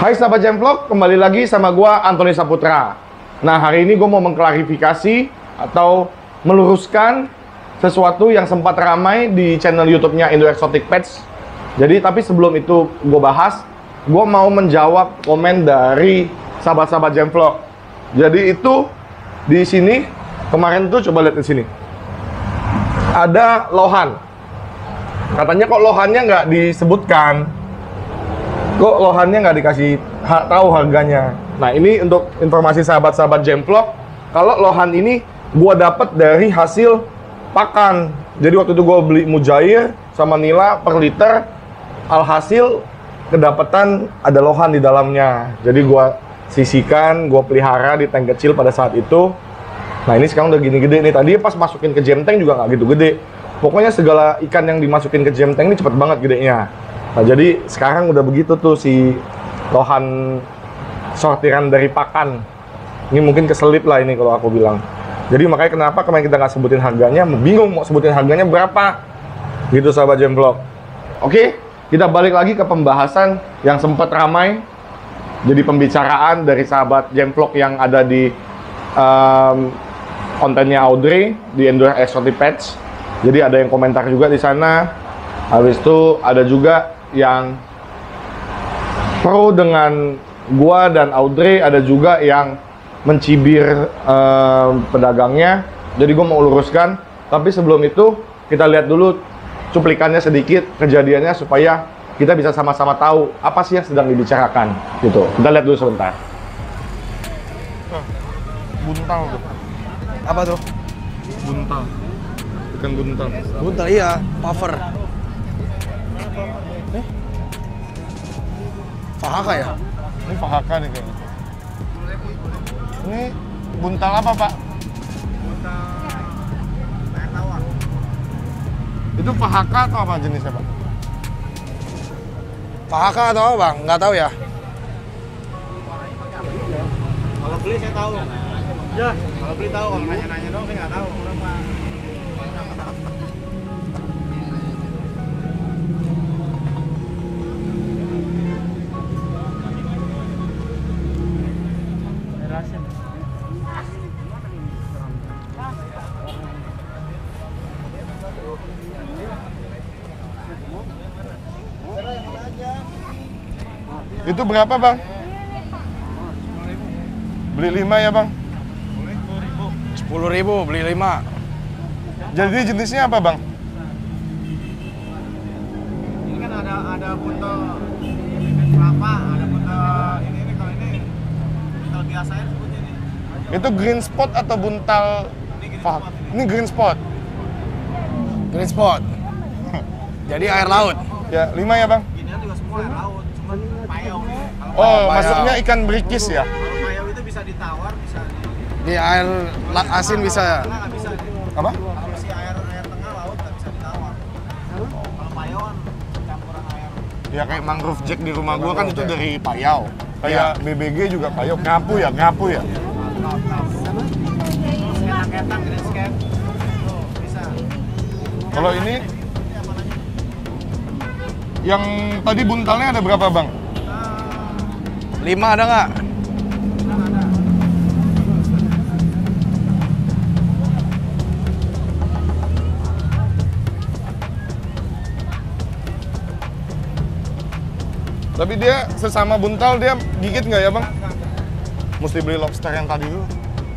Hai sahabat Jemvlog, kembali lagi sama gua Antoni Saputra. Nah, hari ini gue mau mengklarifikasi atau meluruskan sesuatu yang sempat ramai di channel YouTube-nya Indo Exotic Pets. Jadi, tapi sebelum itu gue bahas, gue mau menjawab komen dari sahabat-sahabat Jemvlog. Jadi itu di sini kemarin tuh coba lihat di sini. Ada lohan. Katanya kok lohannya nggak disebutkan. Kok lohannya nggak dikasih tahu harganya. Nah, ini untuk informasi sahabat-sahabat Jemvlog, kalau lohan ini gua dapat dari hasil pakan. Jadi waktu itu gua beli mujair sama nila per liter, alhasil kedapatan ada lohan di dalamnya. Jadi gua sisihkan, gua pelihara di tank kecil pada saat itu. Nah, ini sekarang udah gini-gede nih. Tadi pas masukin ke jam tank juga nggak gitu gede. Pokoknya segala ikan yang dimasukin ke jam tank ini cepet banget gedenya. Nah, jadi sekarang udah begitu tuh si lohan sortiran dari pakan. Ini mungkin keselip lah ini kalau aku bilang. Jadi makanya kenapa kemarin kita nggak sebutin harganya, bingung mau sebutin harganya berapa. Gitu sahabat Jemvlog. Oke, kita balik lagi ke pembahasan yang sempat ramai. Jadi pembicaraan dari sahabat Jemvlog yang ada di kontennya Audrey di Indo Exotic Pets. Jadi ada yang komentar juga di sana. Habis itu ada juga yang pro dengan gua dan Audrey, ada juga yang mencibir pedagangnya. Jadi gua mau luruskan, tapi sebelum itu kita lihat dulu cuplikannya sedikit kejadiannya supaya kita bisa sama-sama tahu apa sih yang sedang dibicarakan gitu. Kita lihat dulu sebentar. Buntal tuh. Apa tuh? Buntal. Ikan buntal. Buntal, iya, puffer. Fahaka ya? Ini fahaka nih kayaknya. Ini buntal apa, Pak? Buntal air tawar. Itu fahaka atau apa jenisnya, Pak? Fahaka atau apa, Bang? Nggak tahu ya? Kalau beli saya tahu. Ya, kalau beli tahu, kalau nanya-nanya dong saya nggak tahu berapa. Itu berapa, Bang? Beli 5 ya, Bang? 10.000, beli 5. Jadi jenisnya apa, Bang? Ini kan ada buntal kelapa, ada buntal ini kalau ini buntal biasa ya sebutnya ini. Itu green spot atau buntal fahaka? Ini green spot. Green spot. Jadi air laut. Ya, 5 ya, Bang? Ginian juga semua air laut, cuma payau nih. Kalau Oh, Payau. maksudnya ikan berikis ya? kalau payau itu bisa ditawar, bisa Di air asin bisa. tengah nggak bisa. Apa? Kalau si air tengah laut nggak bisa ditawar. Kalau payau kan campuran air. Ya kayak mangrove jack di rumah gua kan itu dari payau. Kayak BBG juga payau, ngapu ya, ngapu ya. Ketang-ketang green scan. Tuh, bisa. Kalau ini yang tadi buntalnya ada berapa, Bang? 5 ada nggak? Tapi dia sesama buntal dia gigit nggak ya, Bang? Mesti beli lobster yang tadi dulu.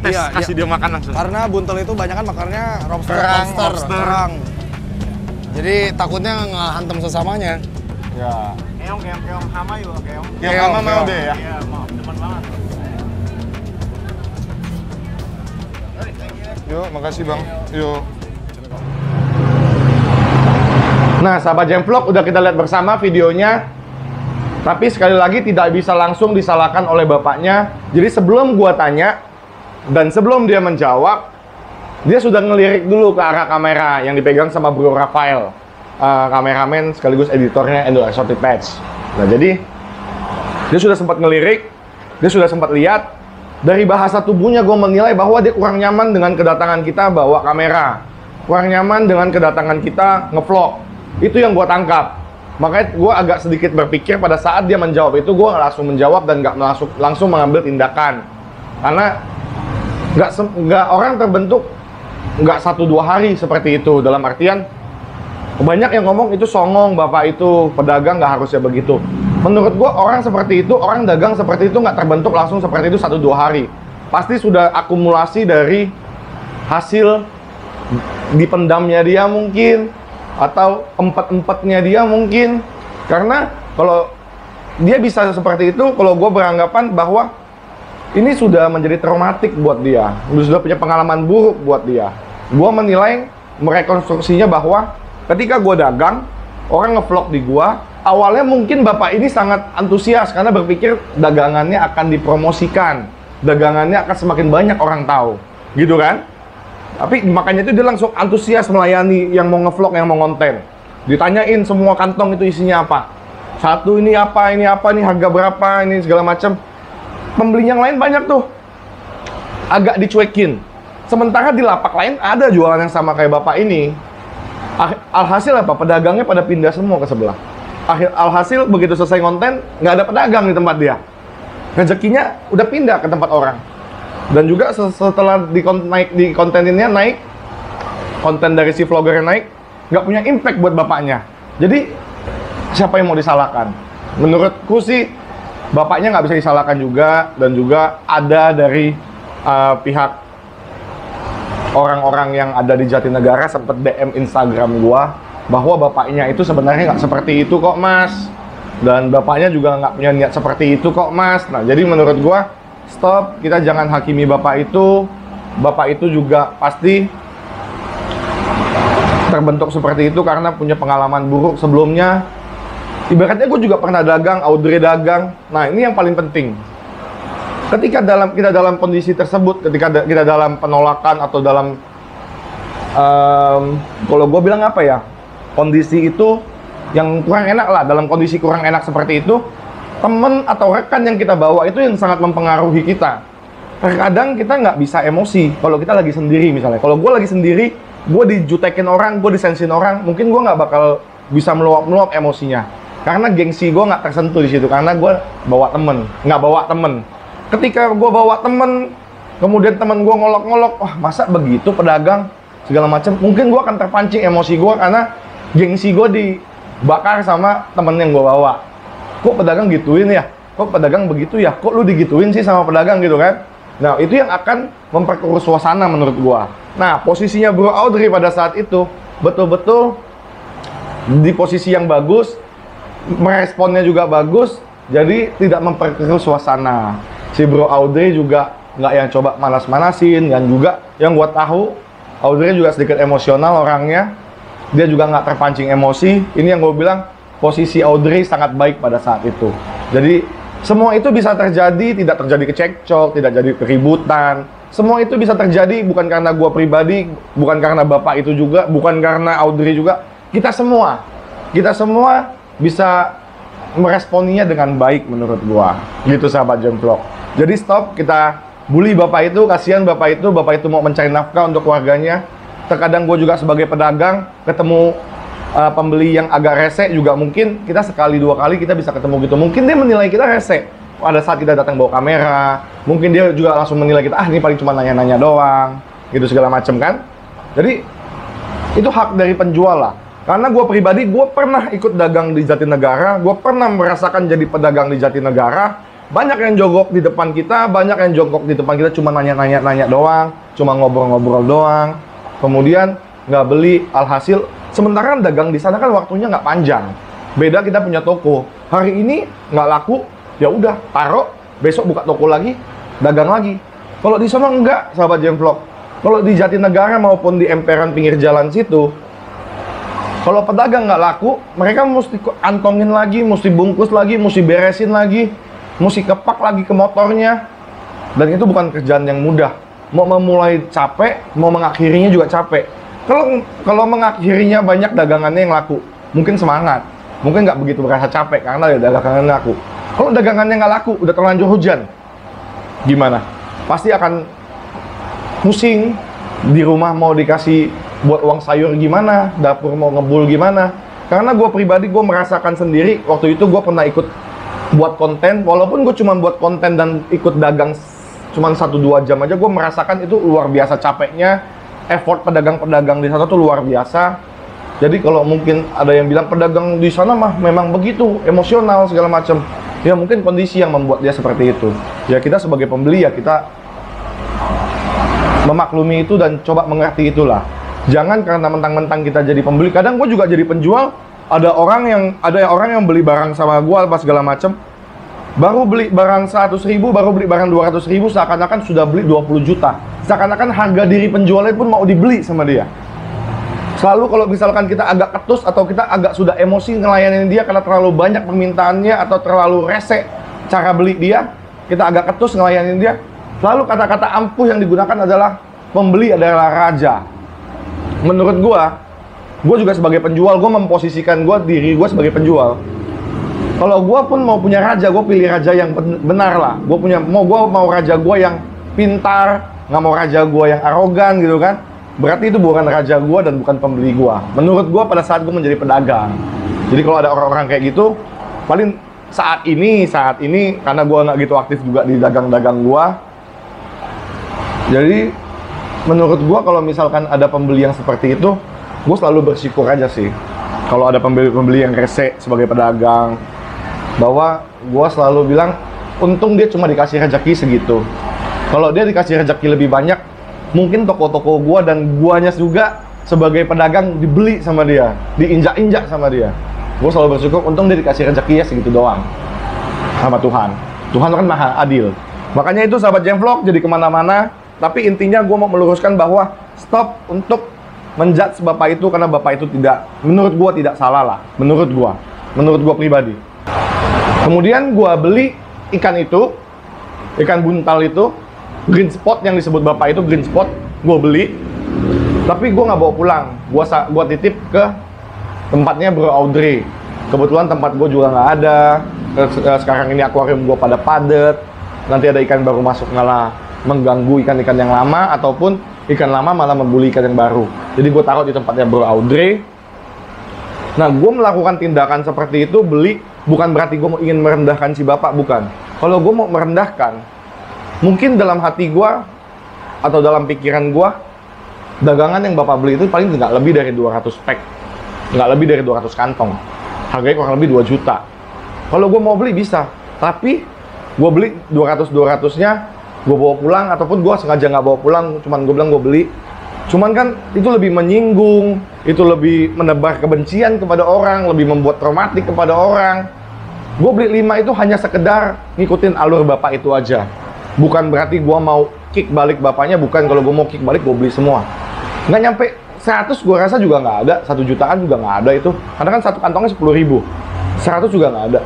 Tes, Iya, kasih dia makan langsung. Karena buntal itu banyak kan makannya lobster, Lobster. kerang. Jadi takutnya ngehantam sesamanya. Ya. Keong hama juga keong. Ya, Keong, mama mau keong. deh ya. Iya, mau demen banget. Yuk, makasih, Bang. Yuk. Nah, sahabat Jemvlog, udah kita lihat bersama videonya. Tapi sekali lagi tidak bisa langsung disalahkan oleh bapaknya. Jadi sebelum gua tanya dan sebelum dia menjawab, dia sudah ngelirik dulu ke arah kamera yang dipegang sama Bro Rafael, kameramen sekaligus editornya Indo Exotic Pets. Nah, jadi dia sudah sempat ngelirik, dia sudah sempat lihat. Dari bahasa tubuhnya gue menilai bahwa dia kurang nyaman dengan kedatangan kita bawa kamera, kurang nyaman dengan kedatangan kita ngevlog. Itu yang gue tangkap. Makanya gue agak sedikit berpikir pada saat dia menjawab itu, gue langsung menjawab dan nggak langsung mengambil tindakan. Karena nggak orang terbentuk nggak 1-2 hari seperti itu. Dalam artian banyak yang ngomong itu songong, bapak itu pedagang nggak harusnya begitu. Menurut gue orang seperti itu, orang dagang seperti itu nggak terbentuk langsung seperti itu 1-2 hari. Pasti sudah akumulasi dari hasil dipendamnya dia mungkin, atau empet-empetnya dia mungkin. Karena kalau dia bisa seperti itu, kalau gue beranggapan bahwa ini sudah menjadi traumatik buat dia, sudah punya pengalaman buruk buat dia. Gue menilai, merekonstruksinya bahwa ketika gue dagang, orang ngevlog di gue, awalnya mungkin bapak ini sangat antusias karena berpikir dagangannya akan dipromosikan, dagangannya akan semakin banyak orang tahu, gitu kan? Tapi makanya itu dia langsung antusias melayani yang mau ngevlog, yang mau konten. Ditanyain semua kantong itu isinya apa. Satu ini apa, ini harga berapa, ini segala macam. Pembeli yang lain banyak tuh. Agak dicuekin. Sementara di lapak lain ada jualan yang sama kayak bapak ini. Alhasil apa? Pedagangnya pada pindah semua ke sebelah. Alhasil begitu selesai konten, nggak ada pedagang di tempat dia. Rezekinya udah pindah ke tempat orang. Dan juga setelah di konteninnya naik, konten dari si vloggernya naik, nggak punya impact buat bapaknya. Jadi siapa yang mau disalahkan? Menurutku sih bapaknya nggak bisa disalahkan juga. Dan juga ada dari pihak orang-orang yang ada di Jatinegara sempat DM Instagram gua bahwa bapaknya itu sebenarnya nggak seperti itu kok mas, dan bapaknya juga nggak punya niat seperti itu kok mas. Nah jadi menurut gua stop, kita jangan hakimi bapak itu. Bapak itu juga pasti terbentuk seperti itu karena punya pengalaman buruk sebelumnya. Ibaratnya gue juga pernah dagang, Audrey dagang. Nah ini yang paling penting. Ketika kita dalam kondisi tersebut, ketika kita dalam penolakan atau dalam kalau gue bilang apa ya, kondisi itu yang kurang enak lah, dalam kondisi kurang enak seperti itu, temen atau rekan yang kita bawa itu yang sangat mempengaruhi kita. Terkadang kita nggak bisa emosi kalau kita lagi sendiri misalnya. Kalau gue lagi sendiri, gue dijutekin orang, gue disensin orang, mungkin gue nggak bakal bisa meluap-meluap emosinya. Karena gengsi gue nggak tersentuh di situ, karena gue bawa temen, nggak bawa temen. Ketika gue bawa temen, kemudian temen gue ngolok-ngolok, wah masa begitu pedagang, segala macam, mungkin gue akan terpancing emosi gue karena gengsi gue dibakar sama temen yang gue bawa. Kok pedagang gituin ya? Kok pedagang begitu ya? Kok lu digituin sih sama pedagang gitu kan? Nah itu yang akan memperkeruh suasana menurut gue. Nah posisinya Bro Audrey pada saat itu betul-betul di posisi yang bagus, meresponnya juga bagus, jadi tidak memperkeruh suasana. Si Bro Audrey juga nggak yang coba manas-manasin, dan juga yang gua tahu Audrey juga sedikit emosional orangnya, dia juga nggak terpancing emosi. Ini yang gue bilang, posisi Audrey sangat baik pada saat itu. Jadi semua itu bisa terjadi, tidak terjadi kecekcok, tidak jadi keributan. Semua itu bisa terjadi bukan karena gua pribadi, bukan karena bapak itu juga, bukan karena Audrey juga. Kita semua bisa meresponinya dengan baik menurut gua. Gitu sahabat Jemplok. Jadi stop kita bully bapak itu, kasihan bapak itu mau mencari nafkah untuk keluarganya. Terkadang gue juga sebagai pedagang ketemu pembeli yang agak rese juga, mungkin kita sekali dua kali kita bisa ketemu gitu. Mungkin dia menilai kita rese pada saat kita datang bawa kamera. Mungkin dia juga langsung menilai kita, ini paling cuma nanya-nanya doang, gitu segala macem kan. Jadi itu hak dari penjual lah. Karena gue pribadi, gue pernah ikut dagang di Jatinegara, gue pernah merasakan jadi pedagang di Jatinegara. Banyak yang jongkok di depan kita, banyak yang jongkok di depan kita cuma nanya-nanya doang, cuma ngobrol-ngobrol doang. Kemudian nggak beli, alhasil sementara dagang di sana kan waktunya nggak panjang. Beda kita punya toko, hari ini nggak laku, ya udah taruh, besok buka toko lagi, dagang lagi. Kalau di sana enggak, sahabat Jemplok. Kalau di Jatinegara maupun di emperan pinggir jalan situ, kalau pedagang nggak laku, mereka mesti antongin lagi, mesti bungkus lagi, mesti beresin lagi, mesti kepak lagi ke motornya. Dan itu bukan kerjaan yang mudah. Mau memulai capek, mau mengakhirinya juga capek. Kalau mengakhirinya banyak dagangannya yang laku, mungkin semangat, mungkin nggak begitu berasa capek karena ya dagangannya laku. Kalau dagangannya nggak laku, udah terlanjur hujan, gimana? Pasti akan pusing. Di rumah mau dikasih buat uang sayur gimana, dapur mau ngebul gimana. Karena gue pribadi, gue merasakan sendiri, waktu itu gue pernah ikut buat konten, walaupun gue cuma buat konten dan ikut dagang cuma 1-2 jam aja, gue merasakan itu luar biasa capeknya, effort pedagang-pedagang di sana tuh luar biasa. Jadi kalau mungkin ada yang bilang pedagang di sana mah memang begitu, emosional segala macam, ya mungkin kondisi yang membuat dia seperti itu. Ya kita sebagai pembeli ya kita memaklumi itu dan coba mengerti itulah. Jangan karena mentang-mentang kita jadi pembeli, kadang gue juga jadi penjual, ada orang yang beli barang sama gue pas segala macam, baru beli barang 100.000, baru beli barang 200.000, seakan-akan sudah beli 20 juta. Seakan-akan harga diri penjualnya pun mau dibeli sama dia. Selalu kalau misalkan kita agak ketus atau kita agak sudah emosi ngelayanin dia karena terlalu banyak permintaannya atau terlalu rese cara beli dia, kita agak ketus ngelayanin dia, selalu kata-kata ampuh yang digunakan adalah pembeli adalah raja. Menurut gue juga sebagai penjual, gue memposisikan diri gue sebagai penjual. Kalau gue pun mau punya raja, gue pilih raja yang benar lah. Gue mau raja gue yang pintar, nggak mau raja gue yang arogan gitu kan. Berarti itu bukan raja gue dan bukan pembeli gue. Menurut gue pada saat gue menjadi pedagang. Jadi kalau ada orang-orang kayak gitu, paling saat ini karena gue nggak gitu aktif juga di dagang-dagang gue. Jadi menurut gue kalau misalkan ada pembeli yang seperti itu, gue selalu bersyukur aja sih. Kalau ada pembeli yang rese sebagai pedagang, bahwa gue selalu bilang, untung dia cuma dikasih rezeki segitu. Kalau dia dikasih rezeki lebih banyak, mungkin toko-toko gue dan guanya juga sebagai pedagang dibeli sama dia, diinjak-injak sama dia. Gue selalu bersyukur, untung dia dikasih rezeki ya segitu doang sama Tuhan. Tuhan kan maha adil. Makanya itu sahabat Jemvlog jadi kemana-mana. Tapi intinya gue mau meluruskan bahwa stop untuk menjudge bapak itu, karena bapak itu tidak, menurut gue tidak salah lah, menurut gue pribadi. Kemudian gue beli ikan buntal itu, green spot yang disebut bapak itu green spot, gue beli, tapi gue nggak bawa pulang, gue titip ke tempatnya Bro Audrey. Kebetulan tempat gue juga nggak ada, sekarang ini akuarium gue pada padet, nanti ada ikan baru masuk malah mengganggu ikan-ikan yang lama, ataupun ikan lama malah membuli ikan yang baru. Jadi gue taruh di tempatnya Bro Audrey. Nah, gue melakukan tindakan seperti itu, beli, bukan berarti gue mau ingin merendahkan si bapak, bukan. Kalau gue mau merendahkan, mungkin dalam hati gue atau dalam pikiran gue, dagangan yang bapak beli itu paling nggak lebih dari 200 pack, nggak lebih dari 200 kantong, harganya kurang lebih 2 juta. Kalau gue mau beli bisa, tapi gue beli 200-200-nya gue bawa pulang, ataupun gue sengaja nggak bawa pulang, cuman gue bilang gue beli. Cuman kan itu lebih menyinggung, itu lebih menebar kebencian kepada orang, lebih membuat traumatik kepada orang. Gue beli 5 itu hanya sekedar ngikutin alur bapak itu aja. Bukan berarti gue mau kick balik bapaknya, bukan. Kalau gue mau kick balik, gue beli semua. Nggak nyampe 100 gue rasa juga nggak ada, 1 jutaan juga nggak ada itu. Karena kan satu kantongnya 10.000, 100 juga nggak ada.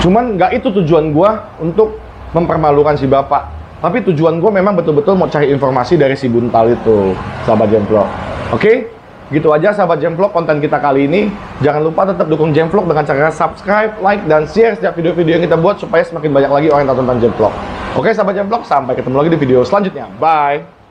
Cuman nggak itu tujuan gue untuk mempermalukan si bapak, tapi tujuan gue memang betul-betul mau cari informasi dari si buntal itu, sahabat Jemvlog. Oke, gitu aja sahabat Jemvlog konten kita kali ini. Jangan lupa tetap dukung Jemvlog dengan cara subscribe, like, dan share setiap video-video yang kita buat supaya semakin banyak lagi orang yang tonton Jemvlog. Oke sahabat Jemvlog, sampai ketemu lagi di video selanjutnya. Bye.